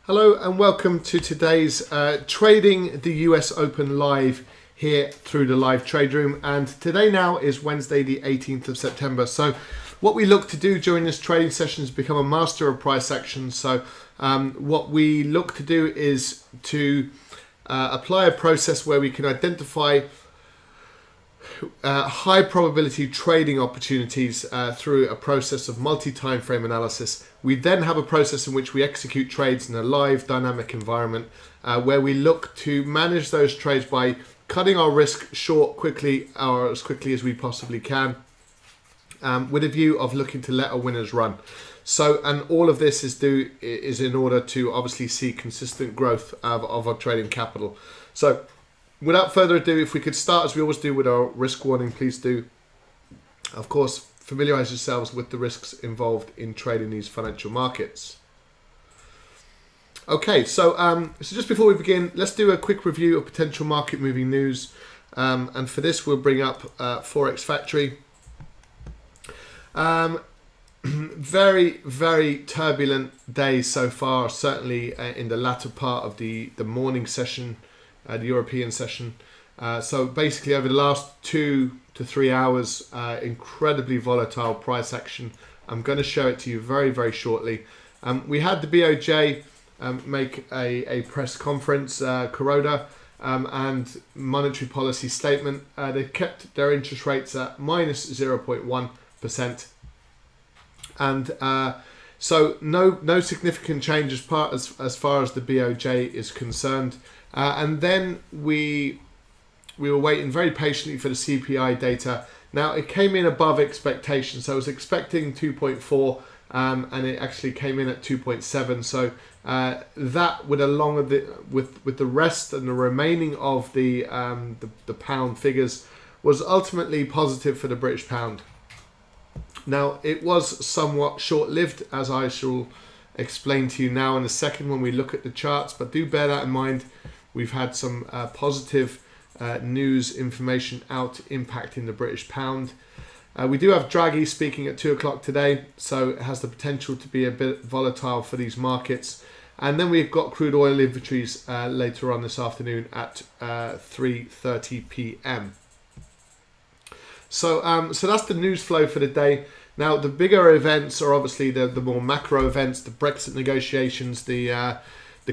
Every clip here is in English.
Hello and welcome to today's Trading the US Open live here through the live trade room. And today now is Wednesday the 18th of September. So what we look to do during this trading session is become a master of price action. So what we look to do is to apply a process where we can identify high probability trading opportunities through a process of multi-time frame analysis. We then have a process in which we execute trades in a live dynamic environment where we look to manage those trades by cutting our risk short quickly or as quickly as we possibly can, with a view of looking to let our winners run. So, and all of this is in order to obviously see consistent growth of our trading capital. So, without further ado, if we could start as we always do with our risk warning, please do, of course, familiarize yourselves with the risks involved in trading these financial markets. Okay, so just before we begin, let's do a quick review of potential market moving news. And for this, we'll bring up Forex Factory. Very, very turbulent day so far, certainly in the latter part of the morning session, the European session. So basically over the last 2 to 3 hours, incredibly volatile price action. I'm going to show it to you very, very shortly. We had the BOJ make a press conference, Kuroda, and monetary policy statement. They kept their interest rates at minus 0.1%. And so no significant change as far as the BOJ is concerned. And then we were waiting very patiently for the CPI data. Now it came in above expectations. So I was expecting 2.4 and it actually came in at 2.7. So that with the rest and the remaining of the pound figures was ultimately positive for the British pound. Now, it was somewhat short-lived, as I shall explain to you now in a second when we look at the charts, but do bear that in mind. We've had some positive news information out impacting the British pound. We do have Draghi speaking at 2 o'clock today, so it has the potential to be a bit volatile for these markets. And then we've got crude oil inventories later on this afternoon at 3:30 p.m. So that's the news flow for the day. Now, the bigger events are obviously the more macro events, the Brexit negotiations, the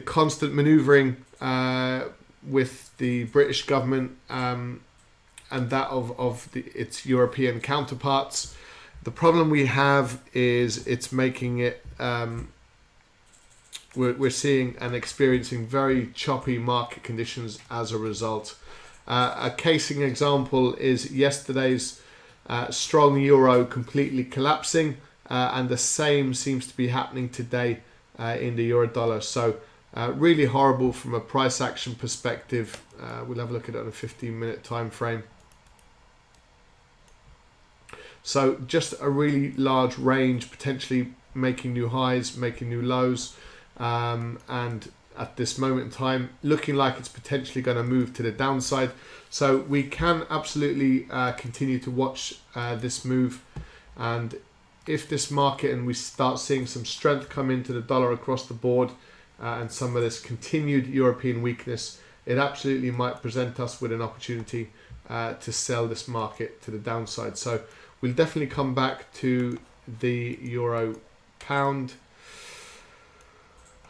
constant manoeuvring with the British government and that of its European counterparts. The problem we have is it's making it, we're seeing and experiencing very choppy market conditions as a result. A casing example is yesterday's strong euro completely collapsing, and the same seems to be happening today in the euro dollar. So really horrible from a price action perspective. We'll have a look at it on a 15-minute time frame. So just a really large range, potentially making new highs, making new lows, and at this moment in time, looking like it's potentially going to move to the downside. So we can absolutely continue to watch this move. And if this market and we start seeing some strength come into the dollar across the board and some of this continued European weakness, it absolutely might present us with an opportunity to sell this market to the downside. So we'll definitely come back to the euro pound.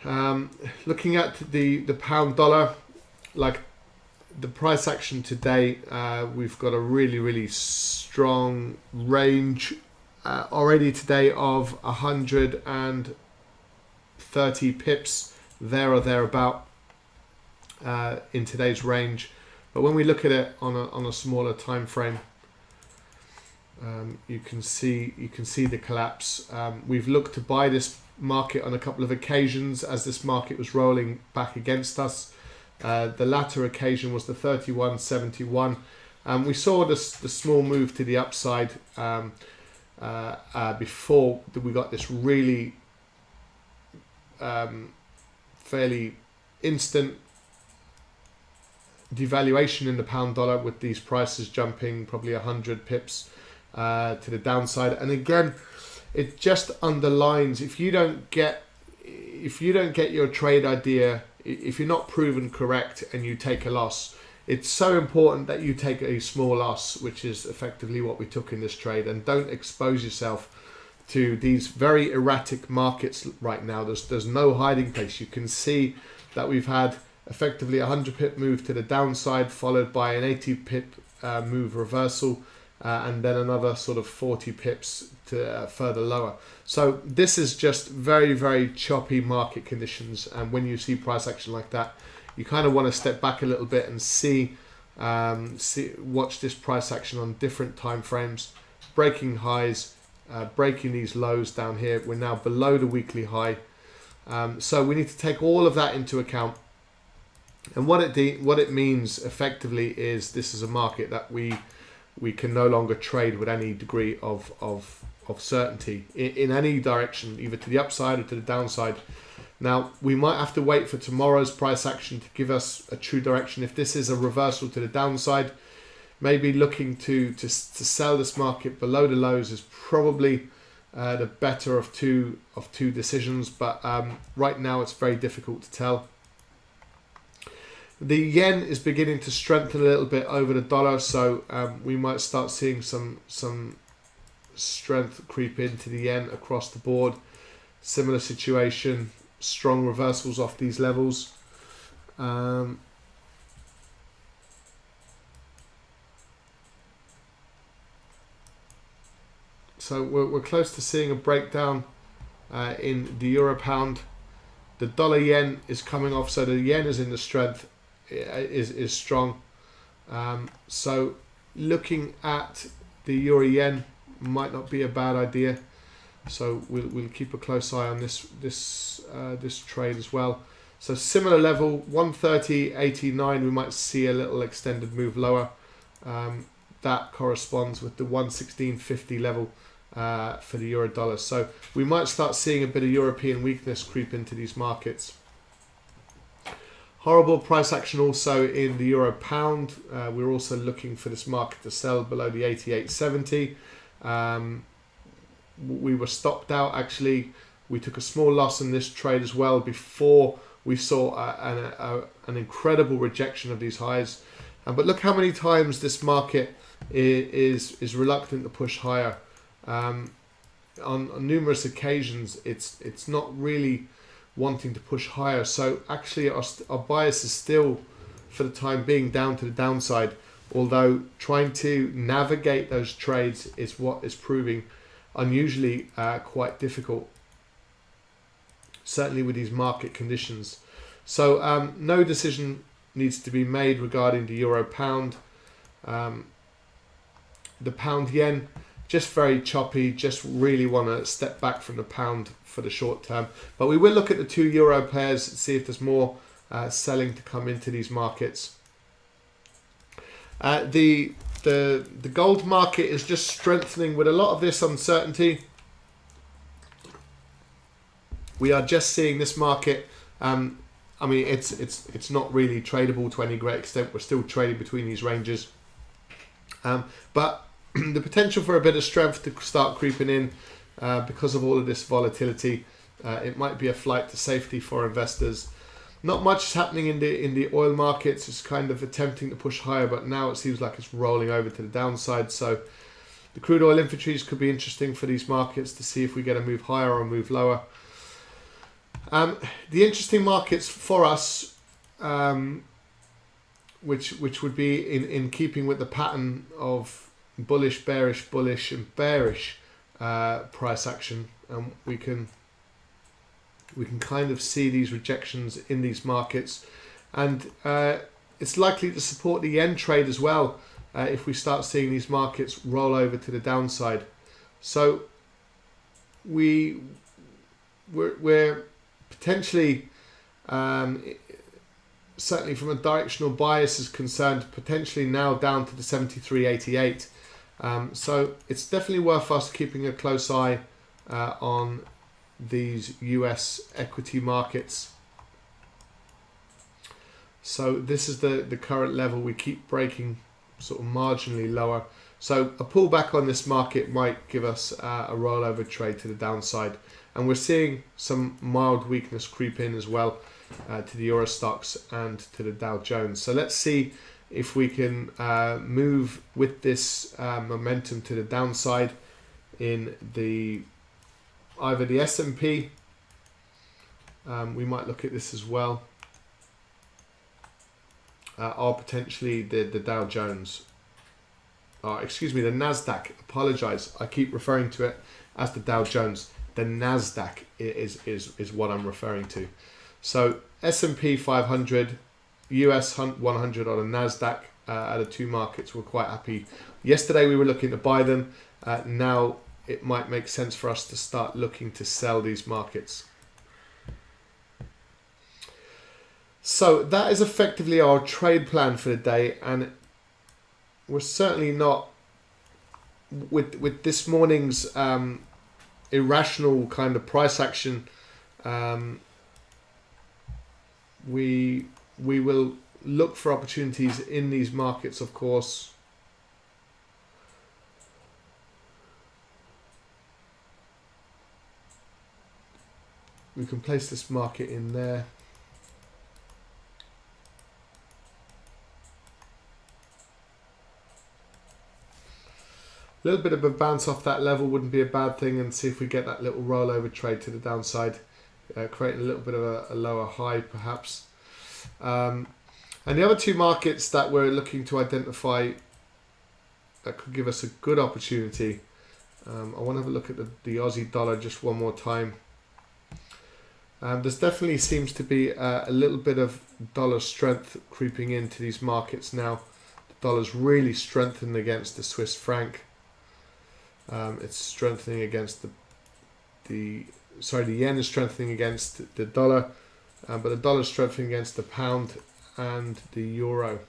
Looking at the pound dollar, like the price action today, we've got a really strong range already today of 130 pips there or thereabout in today's range. But when we look at it on a smaller time frame, you can see the collapse. We've looked to buy this market on a couple of occasions as this market was rolling back against us. The latter occasion was the 31.71. We saw the small move to the upside before we got this really fairly instant devaluation in the pound dollar, with these prices jumping probably 100 pips to the downside. And again, it just underlines, if you don't get your trade idea, if you're not proven correct and you take a loss, it's so important that you take a small loss, which is effectively what we took in this trade, and don't expose yourself to these very erratic markets right now. There's no hiding place. You can see that we've had effectively a 100 pip move to the downside, followed by an 80 pip move reversal, and then another sort of 40 pips to further lower. So this is just very, very choppy market conditions, and when you see price action like that, you kind of want to step back a little bit and watch this price action on different time frames, breaking highs, breaking these lows down here. We're now below the weekly high, so we need to take all of that into account. And what it means effectively is this is a market that we can no longer trade with any degree of certainty in any direction, either to the upside or to the downside. Now, we might have to wait for tomorrow's price action to give us a true direction. If this is a reversal to the downside, maybe looking to sell this market below the lows is probably the better of two decisions. But right now, it's very difficult to tell. The yen is beginning to strengthen a little bit over the dollar, so we might start seeing some strength creep into the yen across the board. Similar situation, strong reversals off these levels. So we're close to seeing a breakdown in the euro pound. The dollar yen is coming off, so the yen is in the strength, is strong. So looking at the euro yen might not be a bad idea. So we'll keep a close eye on this trade as well. So similar level, 130.89, we might see a little extended move lower. That corresponds with the 116.50 level for the euro dollar. So we might start seeing a bit of European weakness creep into these markets. Horrible price action also in the euro pound. We're also looking for this market to sell below the 88.70. We were stopped out, actually. We took a small loss in this trade as well before we saw an incredible rejection of these highs. But look how many times this market is reluctant to push higher. On numerous occasions, it's not really wanting to push higher. So actually our bias is still, for the time being, down to the downside. Although trying to navigate those trades is what is proving unusually quite difficult, certainly with these market conditions. So no decision needs to be made regarding the euro pound. The pound yen, just very choppy, just really want to step back from the pound for the short term. But we will look at the 2 euro pairs, see if there's more selling to come into these markets. The gold market is just strengthening with a lot of this uncertainty. We are just seeing this market. I mean, it's not really tradable to any great extent. We're still trading between these ranges, but the potential for a bit of strength to start creeping in because of all of this volatility. It might be a flight to safety for investors. Not much is happening in the oil markets. It's kind of attempting to push higher, but now it seems like it's rolling over to the downside. So the crude oil inventories could be interesting for these markets to see if we get a move higher or a move lower. The interesting markets for us, which would be in keeping with the pattern of bullish, bearish, bullish, and bearish price action, and we can kind of see these rejections in these markets, and it's likely to support the yen trade as well if we start seeing these markets roll over to the downside. So we're potentially, certainly from a directional bias is concerned, potentially now down to the 73.88. So it's definitely worth us keeping a close eye on these US equity markets. So this is the current level. We keep breaking sort of marginally lower. So a pullback on this market might give us a rollover trade to the downside. And we're seeing some mild weakness creep in as well to the Euro stocks and to the Dow Jones. So let's see if we can move with this momentum to the downside in either the S&P. We might look at this as well, or potentially the Dow Jones. excuse me, the Nasdaq. Apologize, I keep referring to it as the Dow Jones. The Nasdaq is what I'm referring to. So S&P 500, US 100 on a Nasdaq out of two markets. We're quite happy. Yesterday we were looking to buy them. Now it might make sense for us to start looking to sell these markets. So that is effectively our trade plan for the day, and we're certainly not with this morning's irrational kind of price action. We will look for opportunities in these markets, of course. We can place this market in there. A little bit of a bounce off that level wouldn't be a bad thing, and see if we get that little rollover trade to the downside, creating a little bit of a lower high perhaps. And the other two markets that we're looking to identify that could give us a good opportunity. I want to have a look at the Aussie dollar just one more time. There's definitely seems to be a little bit of dollar strength creeping into these markets now. The dollar's really strengthened against the Swiss franc. It's strengthening against the yen is strengthening against the dollar, but the dollar is strengthening against the pound and the euro.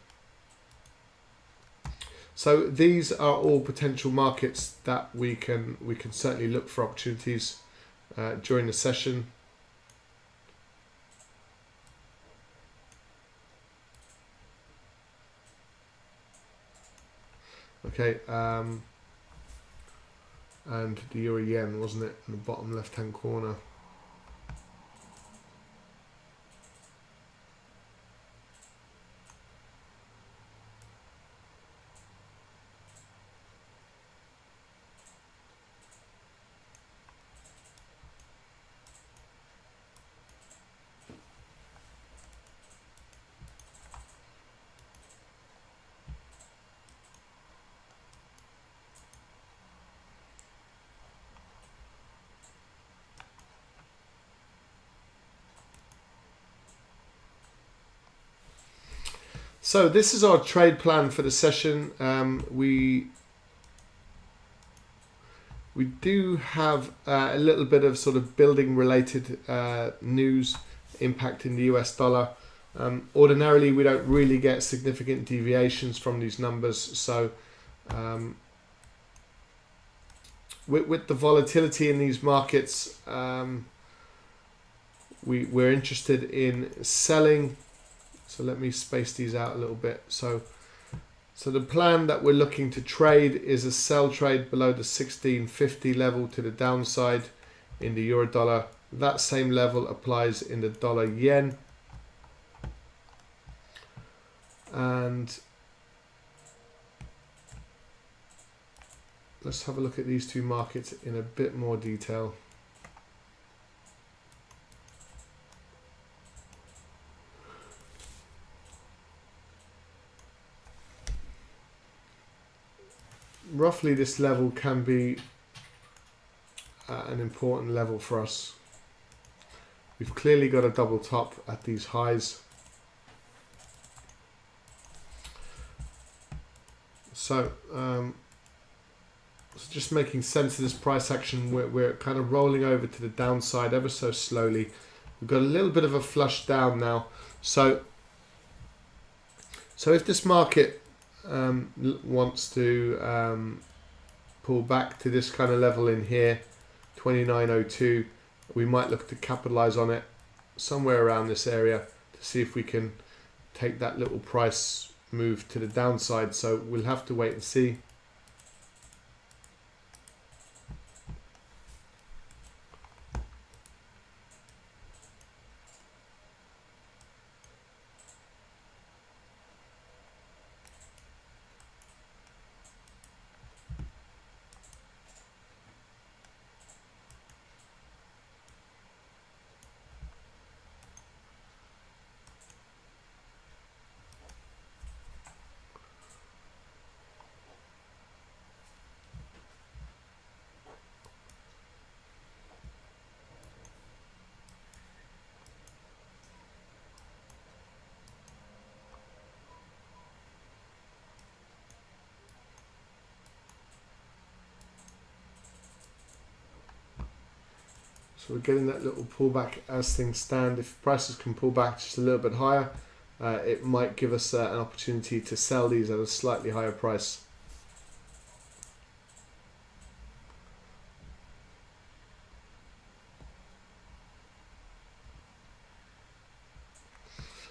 So these are all potential markets that we can certainly look for opportunities during the session. Okay, and the euro yen, wasn't it, in the bottom left hand corner. So this is our trade plan for the session. We do have a little bit of sort of building related news impacting the US dollar. Ordinarily we don't really get significant deviations from these numbers, so with the volatility in these markets, we're interested in selling. So let me space these out a little bit. So the plan that we're looking to trade is a sell trade below the 1650 level to the downside in the euro dollar. That same level applies in the dollar yen. And let's have a look at these two markets in a bit more detail. Roughly this level can be an important level for us. We've clearly got a double top at these highs. So just making sense of this price action, we're kind of rolling over to the downside ever so slowly. We've got a little bit of a flush down now. So if this market wants to pull back to this kind of level in here, 29.02, we might look to capitalize on it somewhere around this area to see if we can take that little price move to the downside. So we'll have to wait and see. So we're getting that little pullback as things stand. If prices can pull back just a little bit higher, it might give us an opportunity to sell these at a slightly higher price.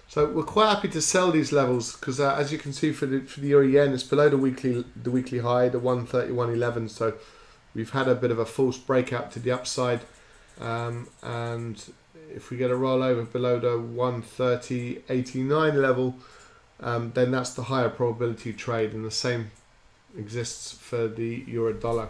So we're quite happy to sell these levels because as you can see for the euro yen, it's below the weekly high, the 131.11. So we've had a bit of a false breakout to the upside, and if we get a rollover below the 130.89 level, then that's the higher probability trade, and the same exists for the euro dollar.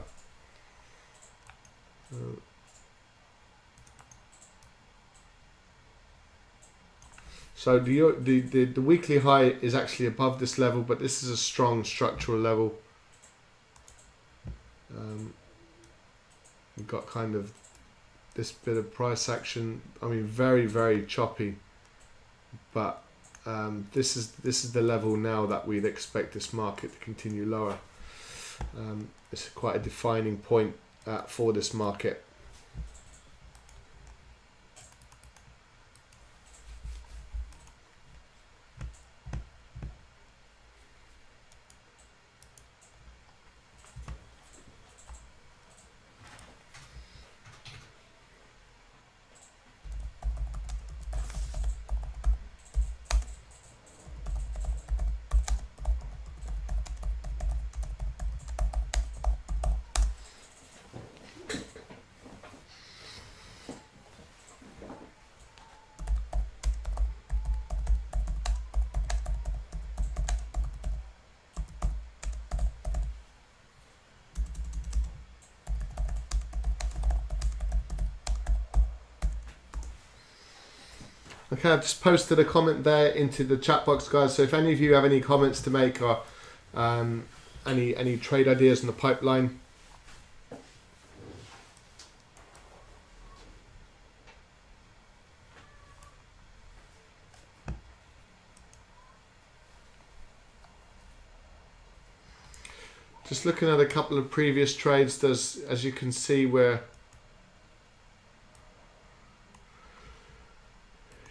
So the weekly high is actually above this level, but this is a strong structural level. We've got kind of this bit of price action. I mean, very, very choppy, but this is the level now that we'd expect this market to continue lower. It's quite a defining point for this market. Okay, I've just posted a comment there into the chat box, guys. So if any of you have any comments to make or any trade ideas in the pipeline, just looking at a couple of previous trades, as you can see, where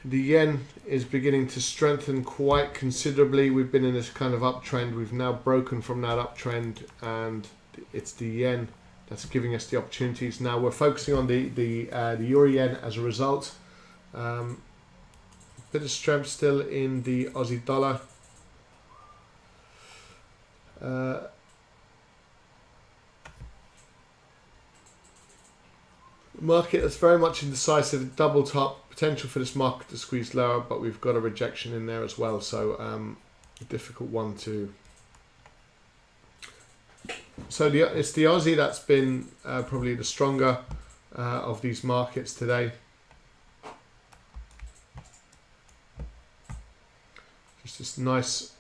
the yen is beginning to strengthen quite considerably. We've been in this kind of uptrend. We've now broken from that uptrend, and it's the yen that's giving us the opportunities. Now we're focusing on the euro yen as a result. Bit of strength still in the Aussie dollar. Market that's very much indecisive, double top, potential for this market to squeeze lower, but we've got a rejection in there as well, so a difficult one to. So it's the Aussie that's been probably the stronger of these markets today. Just this nice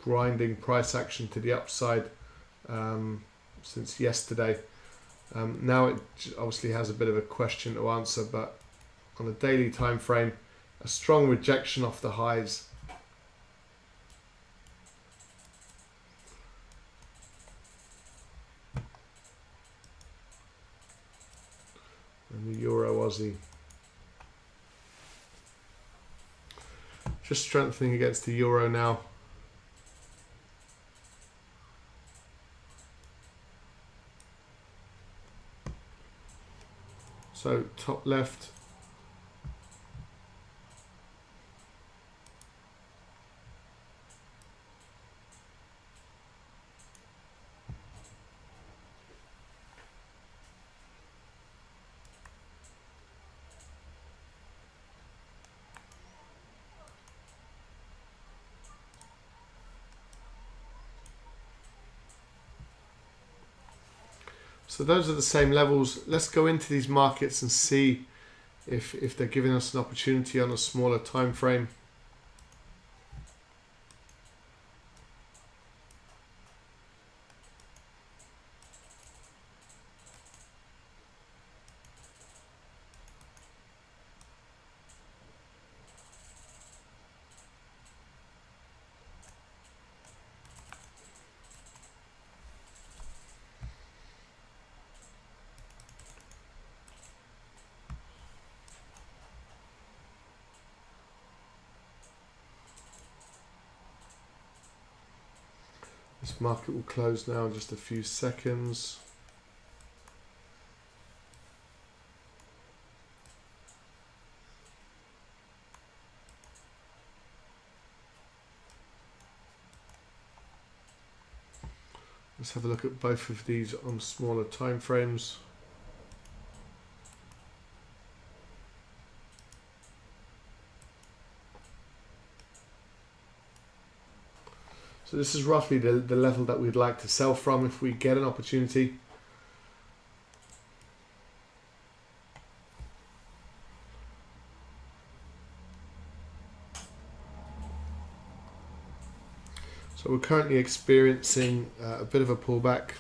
grinding price action to the upside since yesterday. Now it obviously has a bit of a question to answer, but on a daily time frame, a strong rejection off the highs. And the Euro Aussie just strengthening against the Euro now. So top left. So those are the same levels. Let's go into these markets and see if they're giving us an opportunity on a smaller time frame. This market will close now in just a few seconds. Let's have a look at both of these on smaller time frames. So this is roughly the level that we'd like to sell from if we get an opportunity. So we're currently experiencing a bit of a pullback.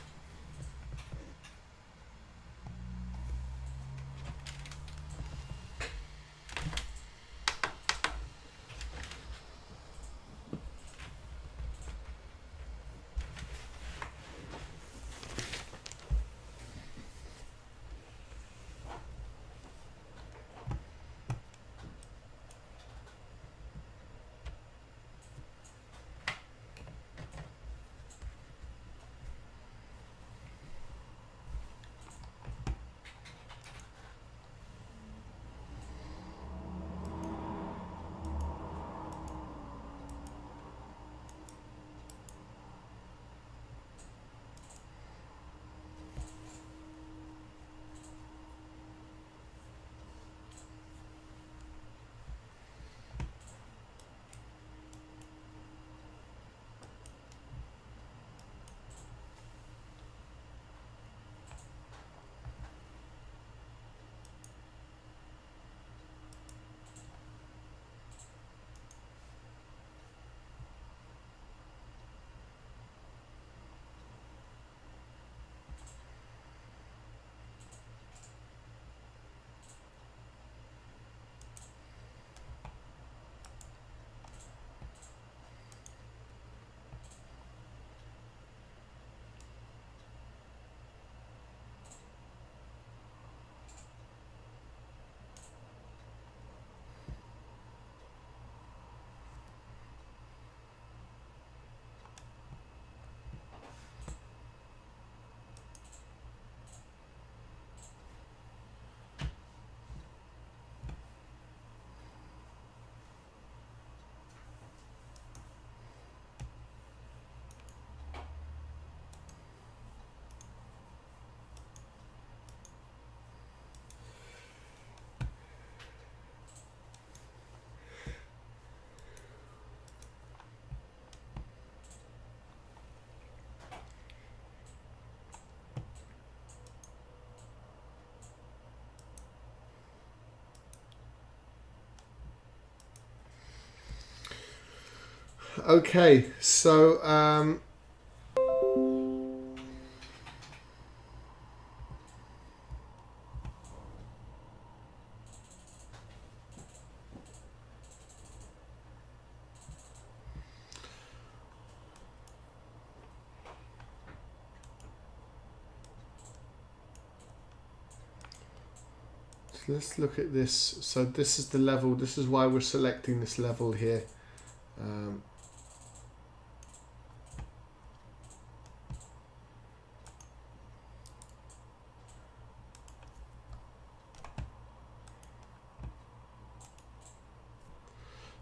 Okay, so let's look at this. So this is the level. This is why we're selecting this level here.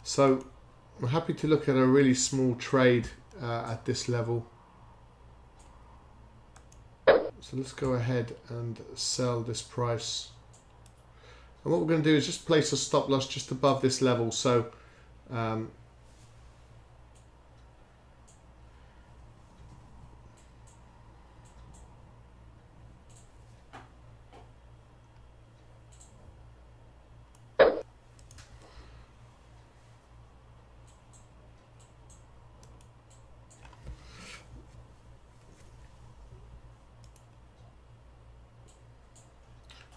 So I'm happy to look at a really small trade at this level. So let's go ahead and sell this price. And what we're going to do is just place a stop loss just above this level. So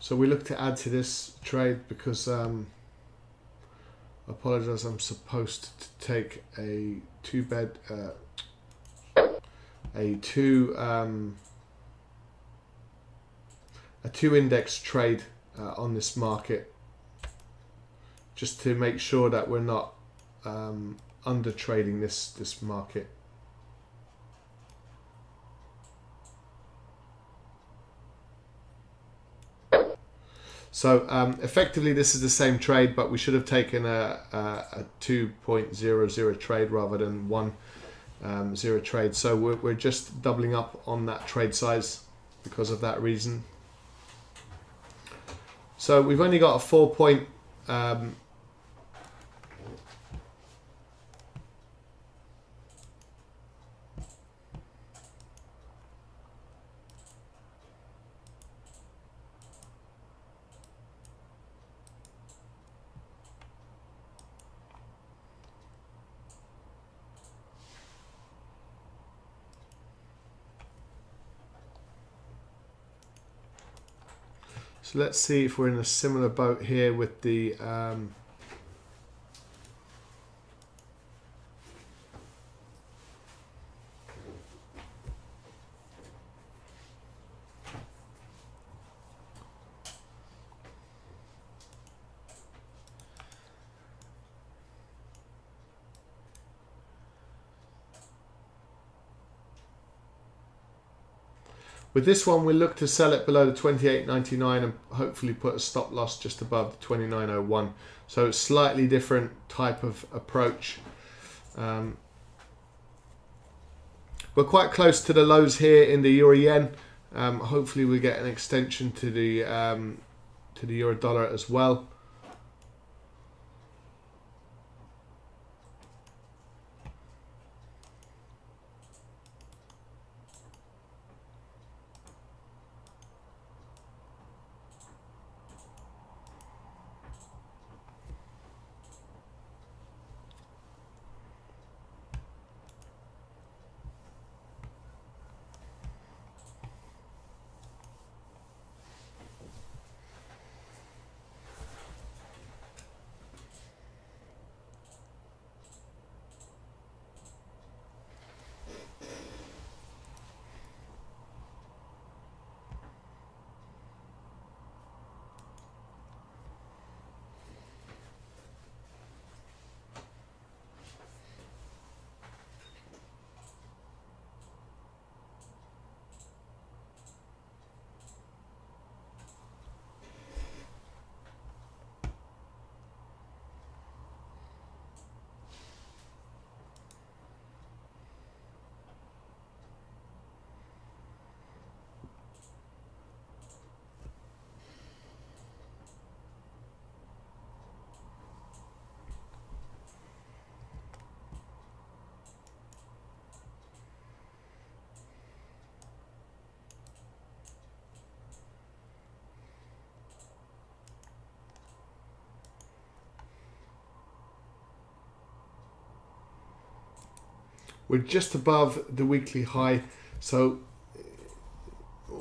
So we look to add to this trade because I apologize, I'm supposed to take a two index trade on this market, just to make sure that we're not under trading this market. So effectively this is the same trade, but we should have taken a 2.00 trade rather than 1.0 trade. So we're just doubling up on that trade size because of that reason. So we've only got a 4 point so let's see if we're in a similar boat here with the with this one. We look to sell it below the 28.99 and hopefully put a stop loss just above the 29.01. So it's slightly different type of approach. We're quite close to the lows here in the euro yen. Hopefully we get an extension to the euro dollar as well. We're just above the weekly high, so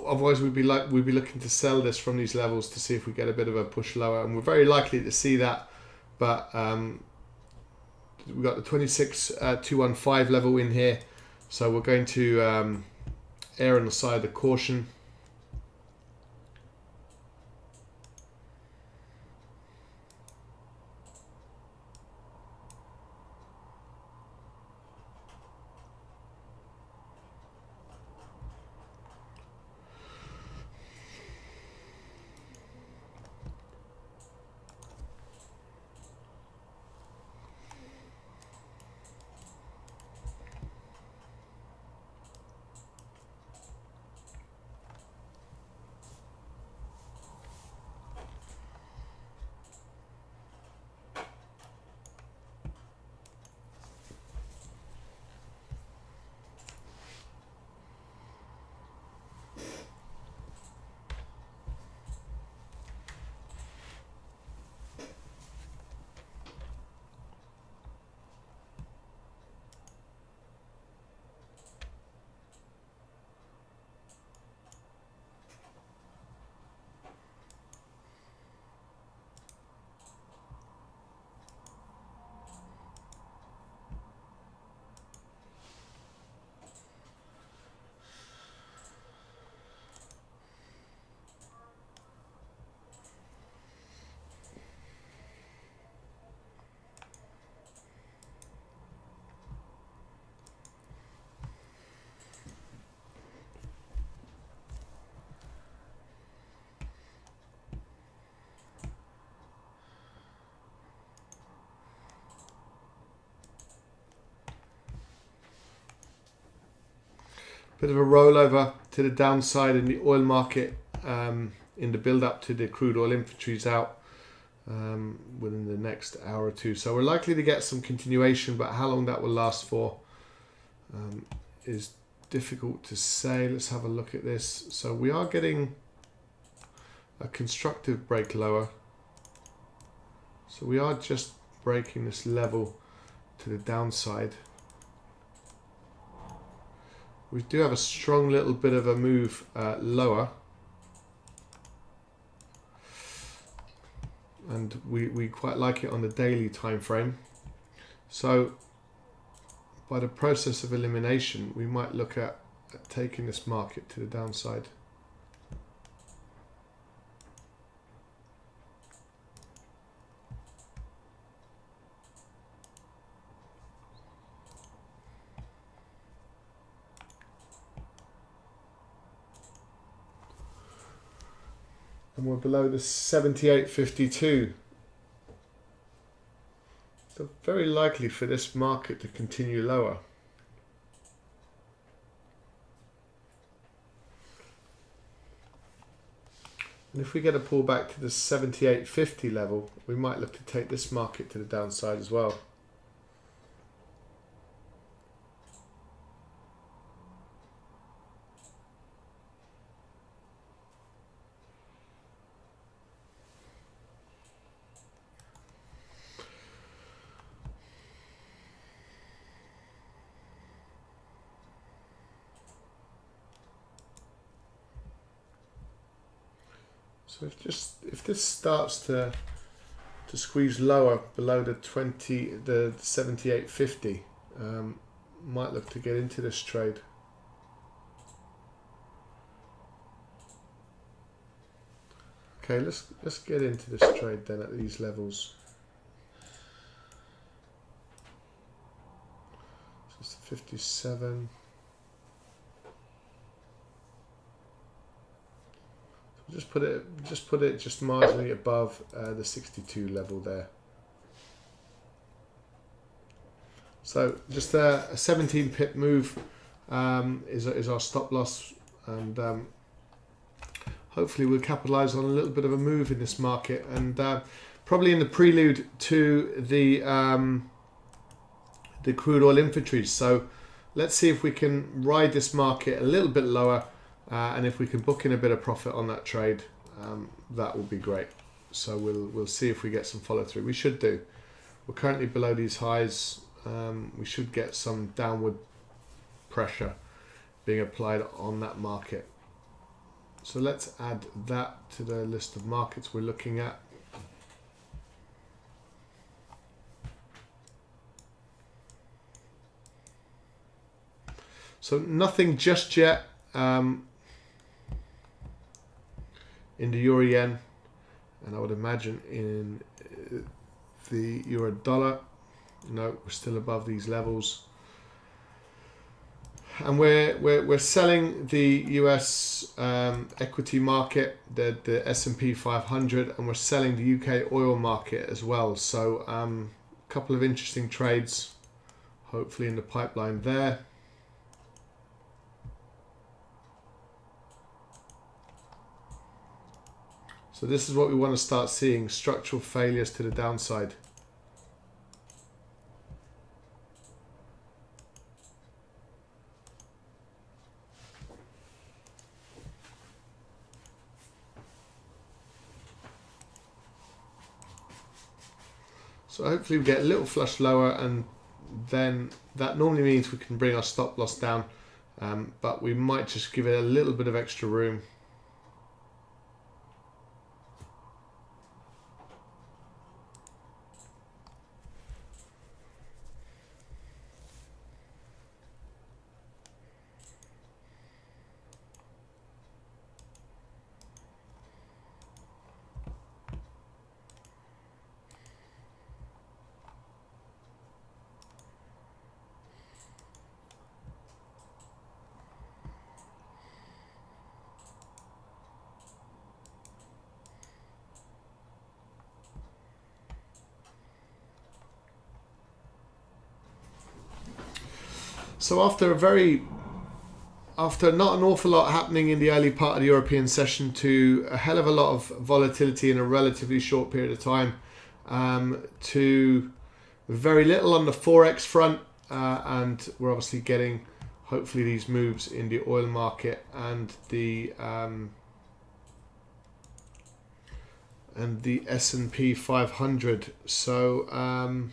otherwise we'd be looking to sell this from these levels to see if we get a bit of a push lower, and we're very likely to see that. But we've got the 26.215 level in here, so we're going to err on the side of caution. Bit of a rollover to the downside in the oil market in the build up to the crude oil inventories out within the next hour or two. So we're likely to get some continuation, but how long that will last for is difficult to say. Let's have a look at this. So we are getting a constructive break lower. So we are just breaking this level to the downside. We do have a strong little bit of a move lower. And we quite like it on the daily time frame. So by the process of elimination, we might look at taking this market to the downside. And we're below the 78.52. So very likely for this market to continue lower. And if we get a pullback to the 78.50 level, we might look to take this market to the downside as well. So if this starts to squeeze lower below the 78.50, might look to get into this trade. Okay, let's get into this trade then at these levels. So it's 57. Just put it just marginally above the 62 level there. So just a 17 pip move is our stop loss, and hopefully we'll capitalize on a little bit of a move in this market, and probably in the prelude to the crude oil inventories. So let's see if we can ride this market a little bit lower. And if we can book in a bit of profit on that trade, that will be great. So we'll see if we get some follow through. We should do. We're currently below these highs. We should get some downward pressure being applied on that market. So let's add that to the list of markets we're looking at. So nothing just yet. In the euro yen, and I would imagine in the euro dollar. No, we're still above these levels, and we're selling the US equity market, the S&P 500, and we're selling the UK oil market as well. So a couple of interesting trades, hopefully in the pipeline there. So this is what we want to start seeing, structural failures to the downside. So hopefully we get a little flush lower, and then that normally means we can bring our stop loss down, but we might just give it a little bit of extra room. So after a very after not an awful lot happening in the early part of the European session to a hell of a lot of volatility in a relatively short period of time, to very little on the Forex front, and we're obviously getting hopefully these moves in the oil market and the S&P 500. So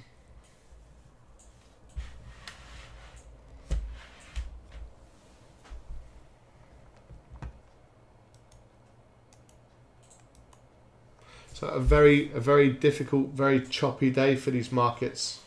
so a very difficult, very choppy day for these markets.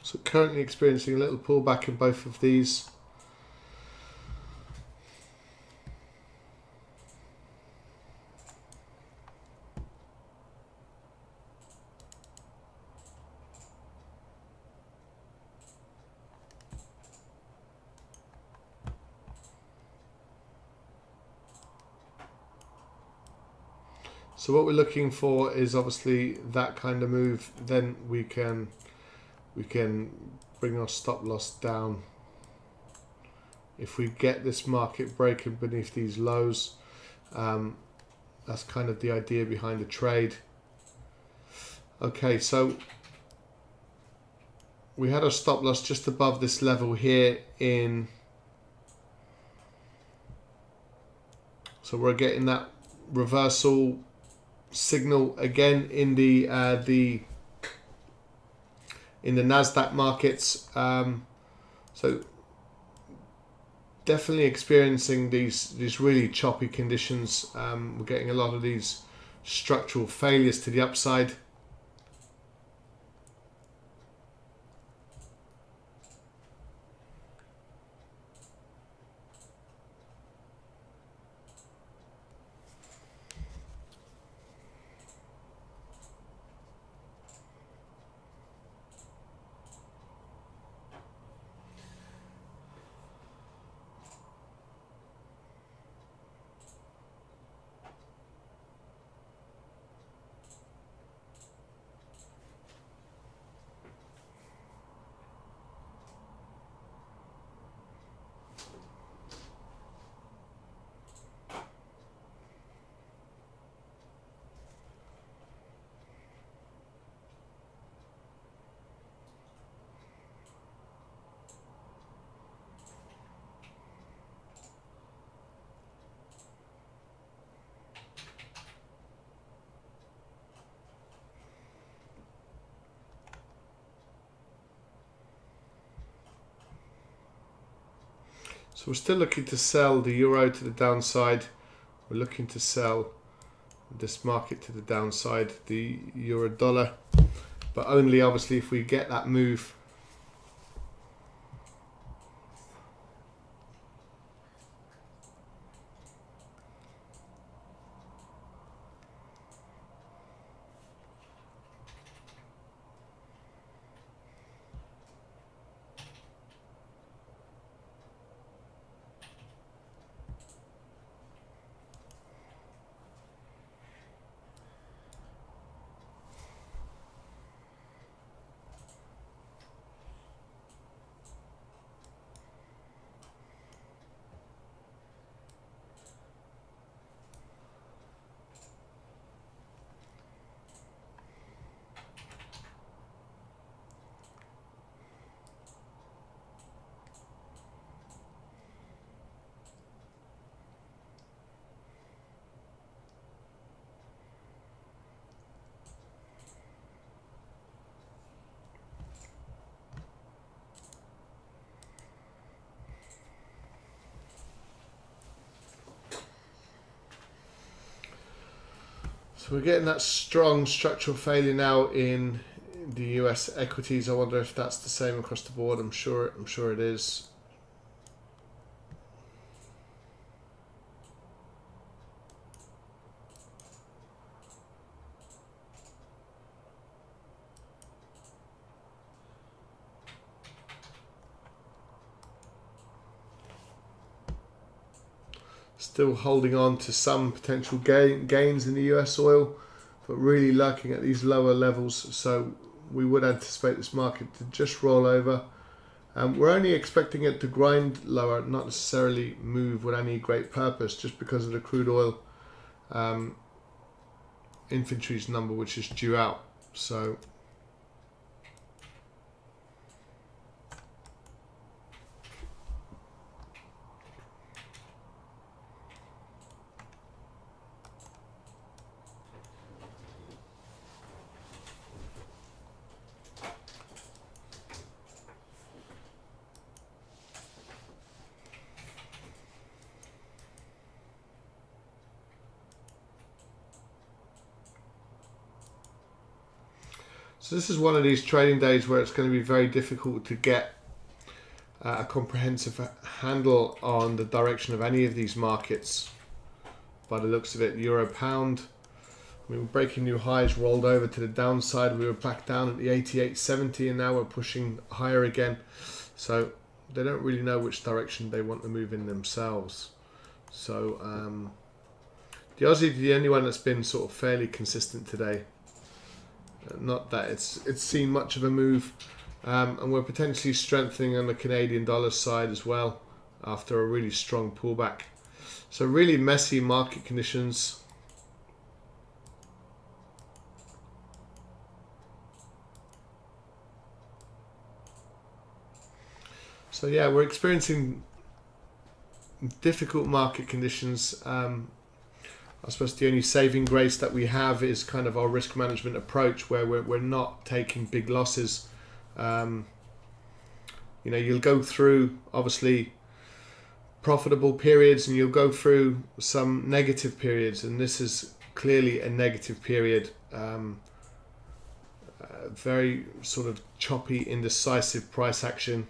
So currently experiencing a little pullback in both of these. So what we're looking for is obviously that kind of move. Then we can bring our stop loss down. If we get this market breaking beneath these lows, that's kind of the idea behind the trade. Okay, so we had our stop loss just above this level here in, so we're getting that reversal signal again in the Nasdaq markets. So definitely experiencing these really choppy conditions. We're getting a lot of these structural failures to the upside. So we're still looking to sell the euro to the downside. We're looking to sell this market to the downside, the euro dollar, but only obviously if we get that move. So we're getting that strong structural failure now in the US equities. I wonder if that's the same across the board. I'm sure it is. Still holding on to some potential gains in the US oil, but really lurking at these lower levels. So we would anticipate this market to just roll over. We're only expecting it to grind lower, not necessarily move with any great purpose, just because of the crude oil inventories number, which is due out. So So this is one of these trading days where it's going to be very difficult to get a comprehensive handle on the direction of any of these markets. By the looks of it, Euro Pound, we were breaking new highs, rolled over to the downside. We were back down at the 88.70 and now we're pushing higher again. So they don't really know which direction they want to move in themselves. So the Aussie, the only one that's been sort of fairly consistent today. Not that it's seen much of a move, and we're potentially strengthening on the Canadian dollar side as well after a really strong pullback. So really messy market conditions. So yeah, we're experiencing difficult market conditions. I suppose the only saving grace that we have is kind of our risk management approach, where we're not taking big losses. You know, you'll go through obviously profitable periods and you'll go through some negative periods, and this is clearly a negative period. Very sort of choppy, indecisive price action.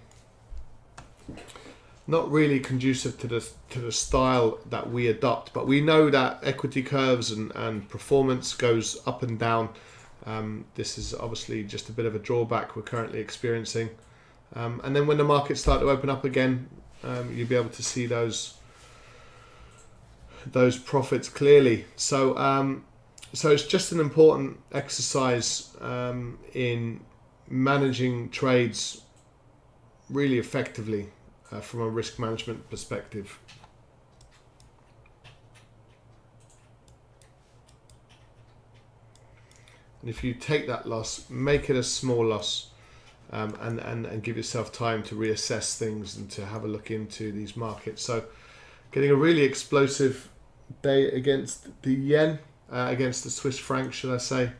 Not really conducive to the style that we adopt, but we know that equity curves and performance goes up and down. This is obviously just a bit of a drawback we're currently experiencing, and then when the markets start to open up again, you'll be able to see those profits clearly. So so it's just an important exercise in managing trades really effectively. From a risk management perspective. And if you take that loss, make it a small loss, and give yourself time to reassess things and to have a look into these markets. So getting a really explosive day against the yen, against the Swiss franc, should I say.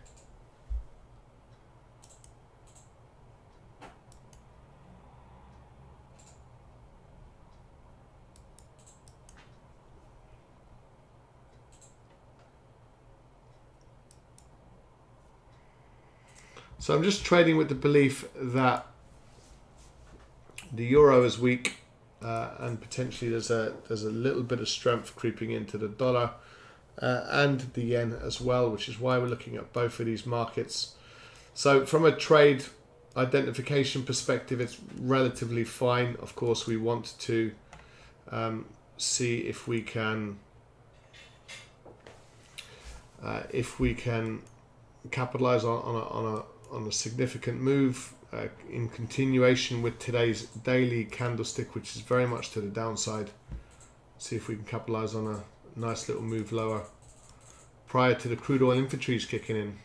So I'm just trading with the belief that the euro is weak, and potentially there's a little bit of strength creeping into the dollar and the yen as well, which is why we're looking at both of these markets. So from a trade identification perspective, it's relatively fine. Of course, we want to see if we can capitalize on a significant move in continuation with today's daily candlestick, which is very much to the downside. See if we can capitalize on a nice little move lower prior to the crude oil inventories kicking in.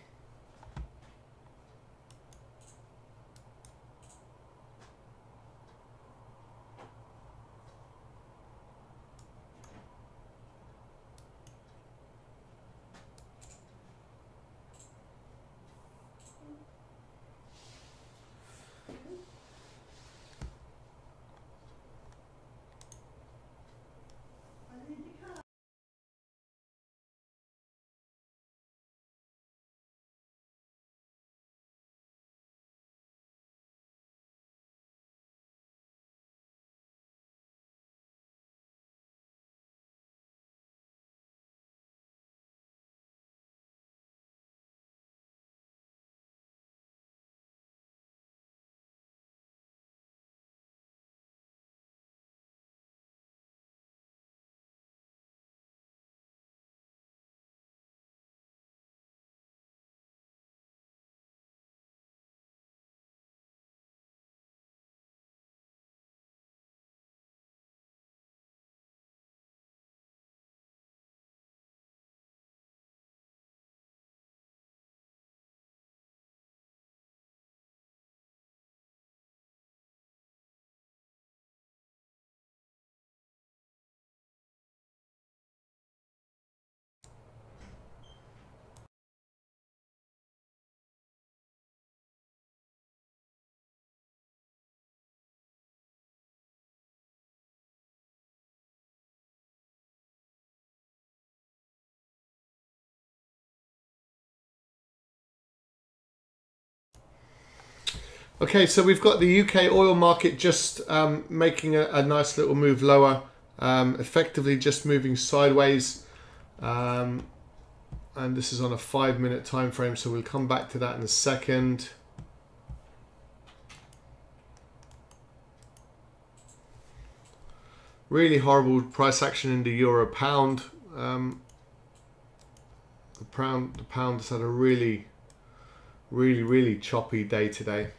Okay, so we've got the UK oil market just making a nice little move lower, effectively just moving sideways, and this is on a 5-minute time frame, so we'll come back to that in a second. Really horrible price action in the euro pound. The pound has had a really choppy day today.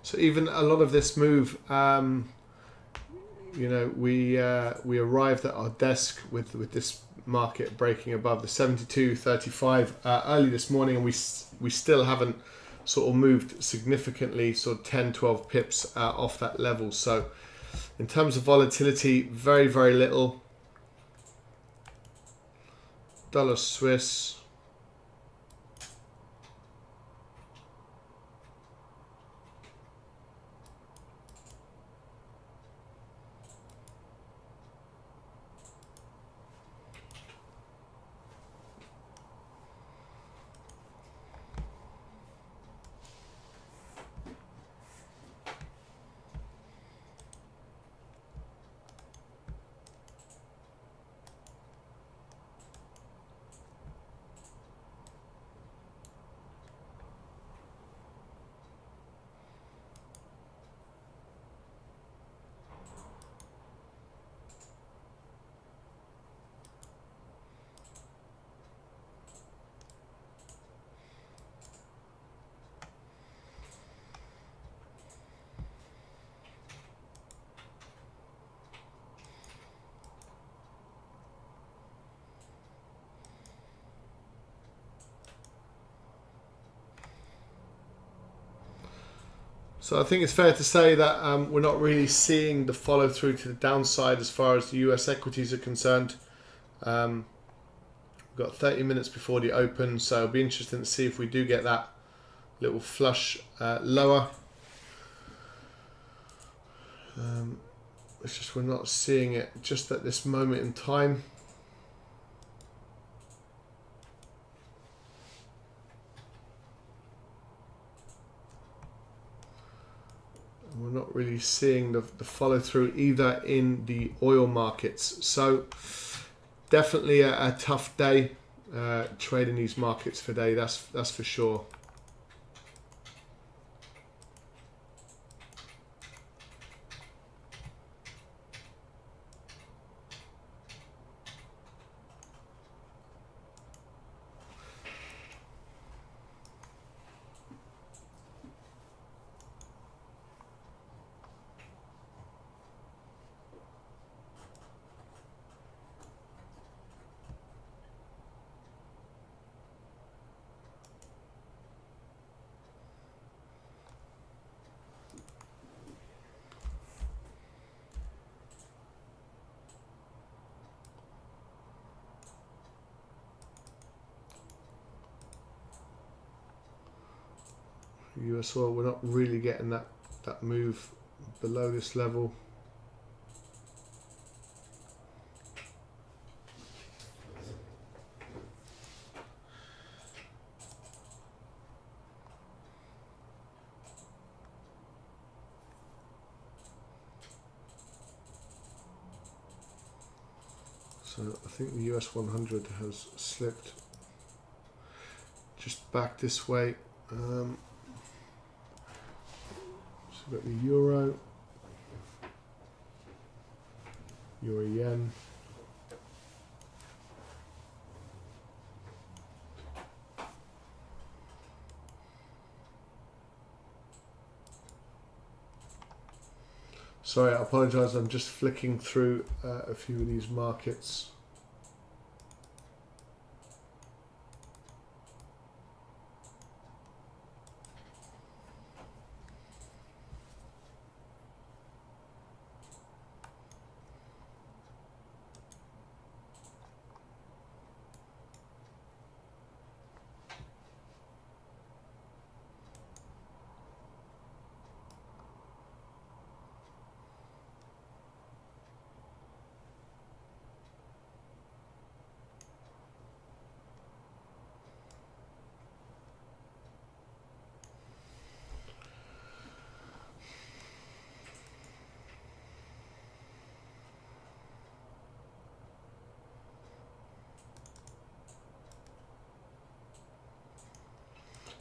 So even a lot of this move, you know, we arrived at our desk with this market breaking above the 72.35 early this morning, and we still haven't sort of moved significantly, sort of 10-12 pips off that level. So in terms of volatility, very little. Dollar Swiss. So I think it's fair to say that we're not really seeing the follow through to the downside as far as the US equities are concerned. We've got 30 minutes before the open, so it'll be interesting to see if we do get that little flush lower. It's just we're not seeing it just at this moment in time. We're not really seeing the follow through either in the oil markets. So definitely a tough day trading these markets today. That's for sure. US oil, we're not really getting that move below this level. So I think the US 100 has slipped just back this way. So we've got the euro, euro yen. Sorry, I apologise, I'm just flicking through a few of these markets.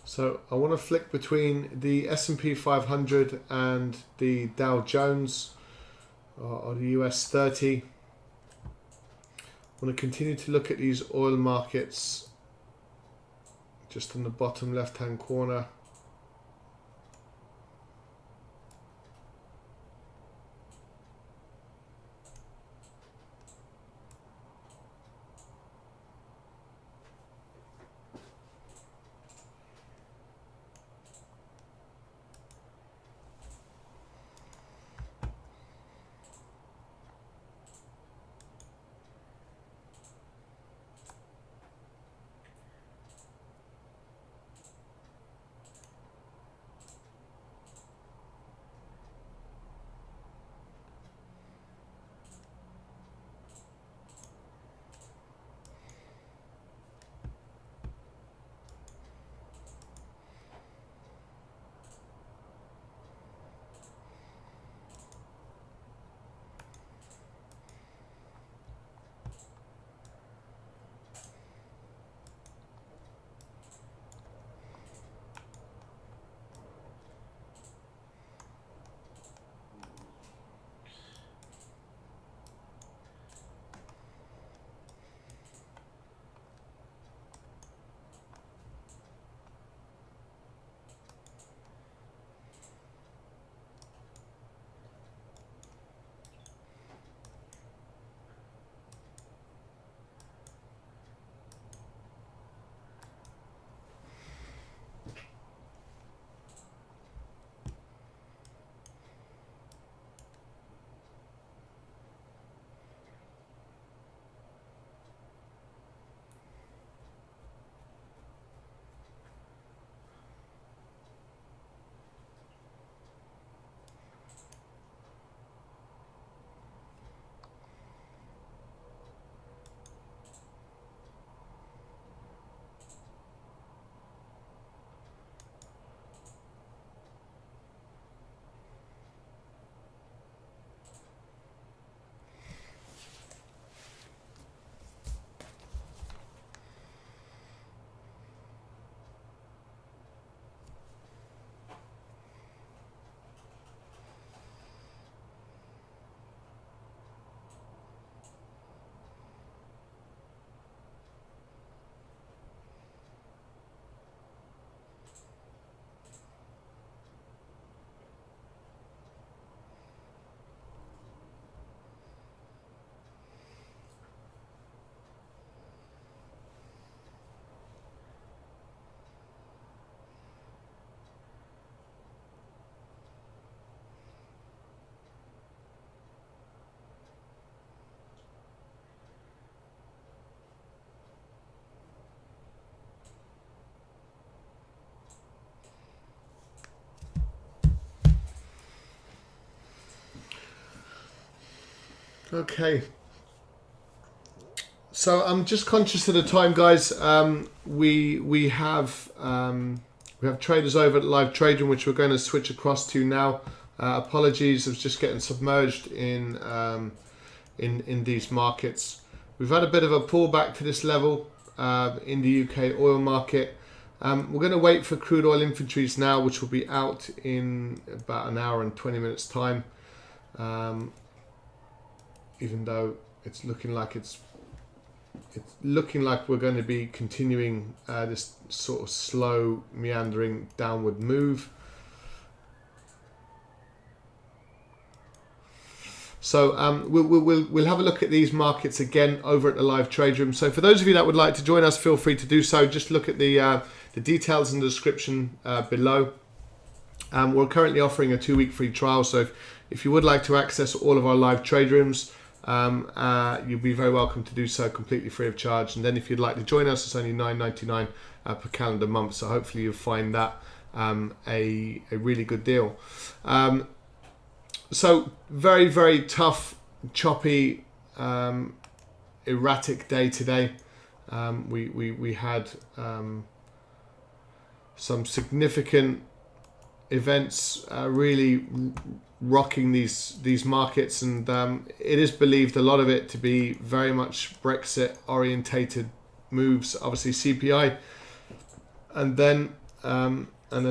So I want to flick between the S&P 500 and the Dow Jones, or the US 30. I want to continue to look at these oil markets just in the bottom left hand corner. Okay. So I'm just conscious of the time, guys. We have traders over at LiveTradeRoom, which we're going to switch across to now. Apologies, I was just getting submerged in these markets. We've had a bit of a pullback to this level in the UK oil market. We're going to wait for crude oil inventories now, which will be out in about an hour and 20 minutes time. Even though it's looking like we're going to be continuing this sort of slow meandering downward move. So we'll have a look at these markets again over at the LiveTradeRoom. So for those of you that would like to join us, feel free to do so. Just look at the details in the description below. We're currently offering a 2-week free trial. So if you would like to access all of our LiveTradeRooms, you'll be very welcome to do so completely free of charge. And then if you'd like to join us, it's only $9.99 per calendar month. So hopefully you'll find that a really good deal. So very, very tough, choppy, erratic day today. We had some significant events really rocking these markets, and it is believed, a lot of it, to be very much Brexit orientated moves. Obviously CPI, and then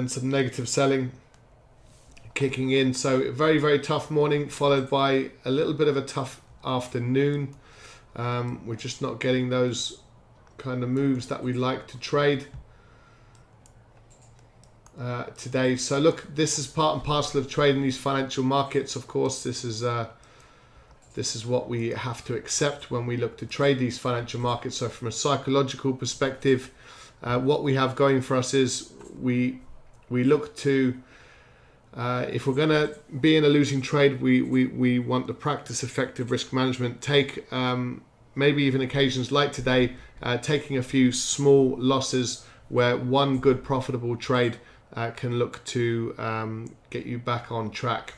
some negative selling kicking in. So very, very tough morning, followed by a little bit of a tough afternoon. We're just not getting those kind of moves that we like to trade today. So look, this is part and parcel of trading these financial markets. Of course, this is what we have to accept when we look to trade these financial markets. So from a psychological perspective, what we have going for us is we look to, if we're going to be in a losing trade, we want to practice effective risk management. Take maybe even occasions like today, taking a few small losses where one good profitable trade can look to get you back on track.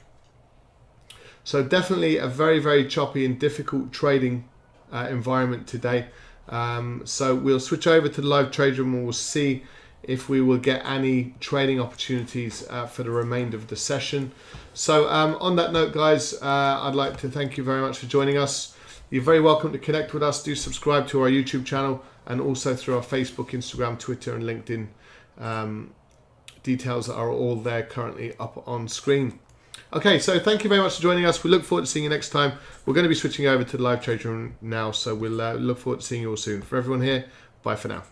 So definitely a very, very choppy and difficult trading environment today. So we'll switch over to the LiveTradeRoom and we'll see if we will get any trading opportunities for the remainder of the session. So on that note, guys, I'd like to thank you very much for joining us. You're very welcome to connect with us. Do subscribe to our YouTube channel and also through our Facebook, Instagram, Twitter and LinkedIn. Details are all there currently up on screen. Okay, so thank you very much for joining us. We look forward to seeing you next time. We're going to be switching over to the LiveTradeRoom now, so we'll look forward to seeing you all soon. For everyone here, bye for now.